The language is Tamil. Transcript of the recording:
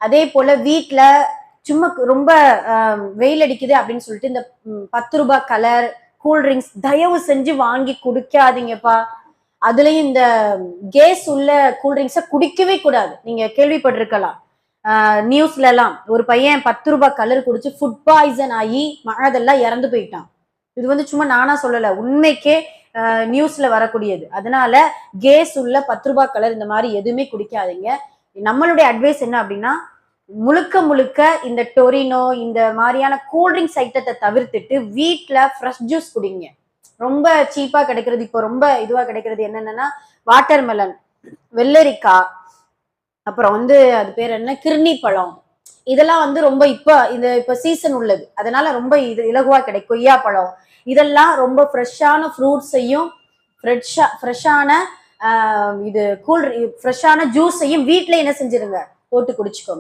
அதே போல வீட்டுல சும்மா ரொம்ப வெயில் அடிக்குது அப்படின்னு சொல்லிட்டு இந்த 10 ரூபாய் கலர் கூல்ட்ரிங்க்ஸ் தயவு செஞ்சு வாங்கி குடிக்காதீங்கப்பா. அதுலயும் இந்த கேஸ் உள்ள கூல்ட்ரிங்க்ஸ குடிக்கவே கூடாது. நீங்க கேள்விப்பட்டிருக்கலாம். நியூஸ்ல எல்லாம் ஒரு பையன் 10 ரூபாய் கலர் குடிச்சு ஃபுட் பாய்சன் ஆகி மனதெல்லாம் இறந்து போயிட்டான். இது வந்து சும்மா நானா சொல்லல, உண்மைக்கே நியூஸ்ல வரக்கூடியது. அதனால கேஸ் உள்ள 10 ரூபாய் கலர் இந்த மாதிரி எதுவுமே குடிக்காதீங்க. நம்மளுடைய அட்வைஸ் என்ன அப்படின்னா, முழுக்க முழுக்க இந்த டொரினோ இந்த மாதிரியான கூல்ட்ரிங்க்ஸ் ஐட்டத்தை தவிர்த்துட்டு வீட்டுல ஃப்ரெஷ் ஜூஸ் குடிங்க. ரொம்ப சீப்பா கிடைக்கிறது, இப்போ ரொம்ப இதுவா கிடைக்கிறது என்னன்னா வாட்டர் மெலன், வெள்ளரிக்காய், அப்புறம் வந்து அது பேர் என்ன கிர்னி பழம், இதெல்லாம் வந்து ரொம்ப இப்ப சீசன் உள்ளது. அதனால ரொம்ப இது இலகுவா கிடைக்கும். கொய்யா பழம், இதெல்லாம் ரொம்ப ஃப்ரெஷ்ஷான ஃப்ரூட்ஸையும் ஃப்ரெஷ்ஷான இது ஃப்ரெஷ்ஷான ஜூஸையும் வீட்டுல என்ன செஞ்சிருங்க போட்டு குடிச்சுக்கோங்க.